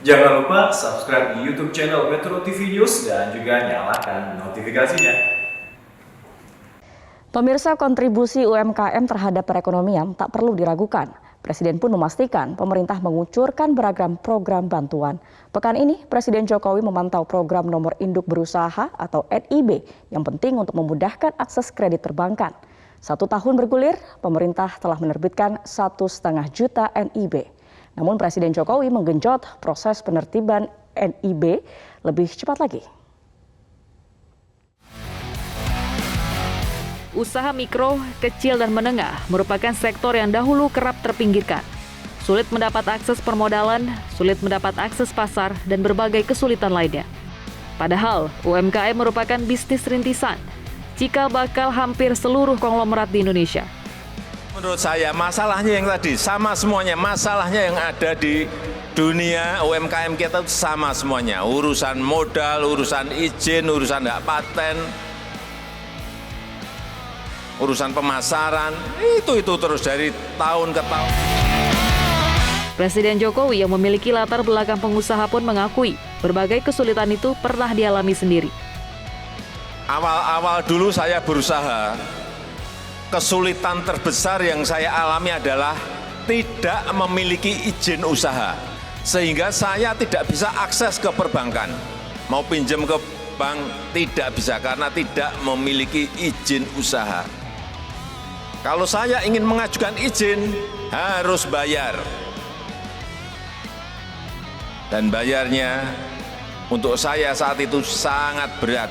Jangan lupa subscribe di YouTube channel Metro TV News dan juga nyalakan notifikasinya. Pemirsa, kontribusi UMKM terhadap perekonomian tak perlu diragukan. Presiden pun memastikan pemerintah mengucurkan beragam program bantuan. Pekan ini, Presiden Jokowi memantau program nomor induk berusaha atau NIB yang penting untuk memudahkan akses kredit perbankan. 1 tahun bergulir, pemerintah telah menerbitkan 1,5 juta NIB. Namun Presiden Jokowi menggenjot proses penertiban NIB lebih cepat lagi. Usaha mikro, kecil, dan menengah merupakan sektor yang dahulu kerap terpinggirkan. Sulit mendapat akses permodalan, sulit mendapat akses pasar, dan berbagai kesulitan lainnya. Padahal UMKM merupakan bisnis rintisan, cikal bakal hampir seluruh konglomerat di Indonesia. Menurut saya masalahnya yang tadi sama semuanya, masalahnya yang ada di dunia UMKM kita itu sama semuanya. Urusan modal, urusan izin, urusan hak paten, urusan pemasaran, itu terus dari tahun ke tahun. Presiden Jokowi yang memiliki latar belakang pengusaha pun mengakui berbagai kesulitan itu pernah dialami sendiri. Awal-awal dulu saya berusaha, kesulitan terbesar yang saya alami adalah tidak memiliki izin usaha. Sehingga saya tidak bisa akses ke perbankan. Mau pinjam ke bank tidak bisa karena tidak memiliki izin usaha. Kalau saya ingin mengajukan izin, harus bayar. Dan bayarnya untuk saya saat itu sangat berat.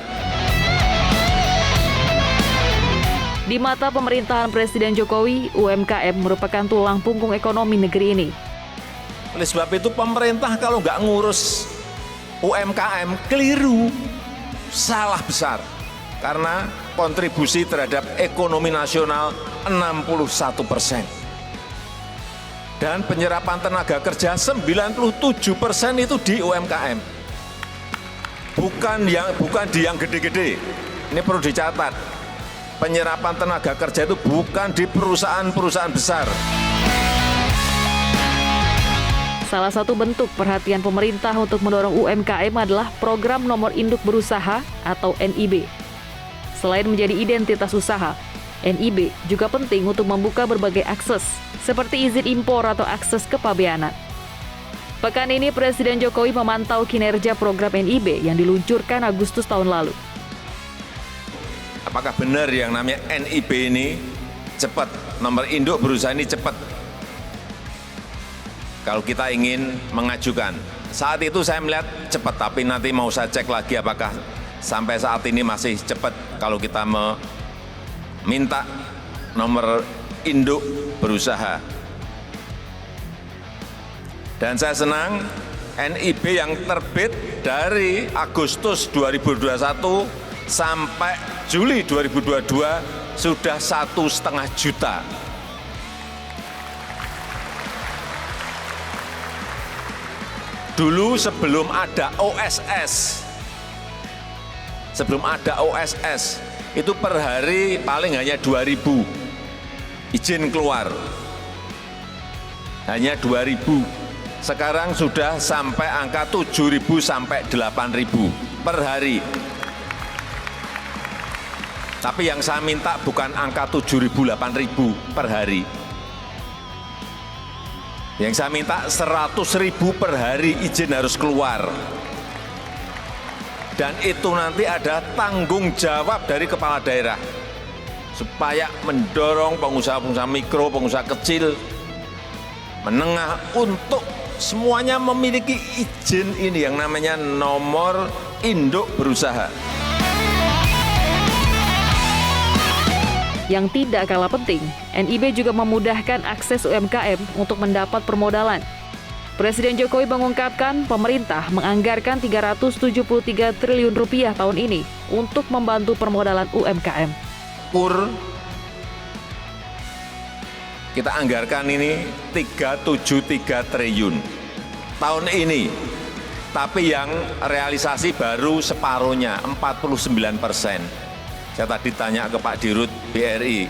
Di mata pemerintahan Presiden Jokowi, UMKM merupakan tulang punggung ekonomi negeri ini. Oleh sebab itu pemerintah kalau nggak ngurus UMKM keliru, salah besar. Karena kontribusi terhadap ekonomi nasional 61%. Dan penyerapan tenaga kerja 97% itu di UMKM. Bukan di yang gede-gede. Ini perlu dicatat. Penyerapan tenaga kerja itu bukan di perusahaan-perusahaan besar. Salah satu bentuk perhatian pemerintah untuk mendorong UMKM adalah program nomor induk berusaha atau NIB. Selain menjadi identitas usaha, NIB juga penting untuk membuka berbagai akses, seperti izin impor atau akses kepabeanan. Pekan ini Presiden Jokowi memantau kinerja program NIB yang diluncurkan Agustus tahun lalu. Apakah benar yang namanya NIB ini cepat, nomor induk berusaha ini cepat? Kalau kita ingin mengajukan, saat itu saya melihat cepat, tapi nanti mau saya cek lagi apakah sampai saat ini masih cepat kalau kita meminta nomor induk berusaha. Dan saya senang NIB yang terbit dari Agustus 2021 sampai Juli 2022 sudah 1,5 juta. Dulu sebelum ada OSS, itu per hari paling hanya 2.000 izin keluar. Hanya 2.000. Sekarang sudah sampai angka 7.000 sampai 8.000 per hari. Tapi yang saya minta bukan angka 7.000, 8.000 per hari. Yang saya minta 100.000 per hari izin harus keluar. Dan itu nanti ada tanggung jawab dari kepala daerah. Supaya mendorong pengusaha-pengusaha mikro, pengusaha kecil, menengah untuk semuanya memiliki izin ini yang namanya nomor induk berusaha. Yang tidak kalah penting, NIB juga memudahkan akses UMKM untuk mendapat permodalan. Presiden Jokowi mengungkapkan pemerintah menganggarkan Rp373 triliun tahun ini untuk membantu permodalan UMKM. Kita anggarkan ini 373 triliun tahun ini, tapi yang realisasi baru separuhnya, 49%. Saya tadi tanya ke Pak Dirut BRI,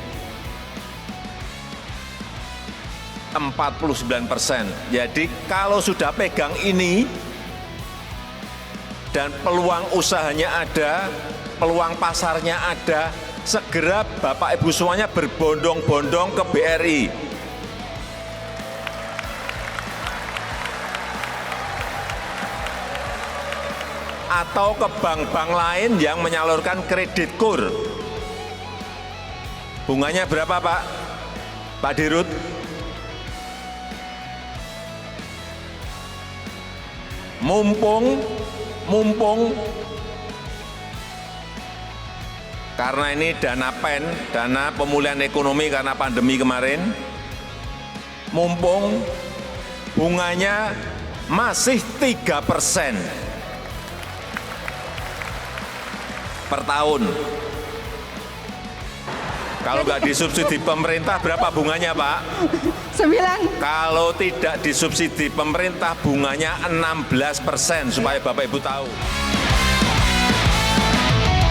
49%. Jadi kalau sudah pegang ini, dan peluang usahanya ada, peluang pasarnya ada, segera Bapak Ibu semuanya berbondong-bondong ke BRI. Atau ke bank-bank lain yang menyalurkan kredit kur. Bunganya berapa, Pak? Pak Dirut? Mumpung karena ini dana PEN, dana pemulihan ekonomi karena pandemi kemarin, mumpung bunganya masih 3% per tahun. Kalau nggak disubsidi pemerintah, berapa bunganya, Pak? 9. Kalau tidak disubsidi pemerintah, bunganya 16%, supaya Bapak Ibu tahu.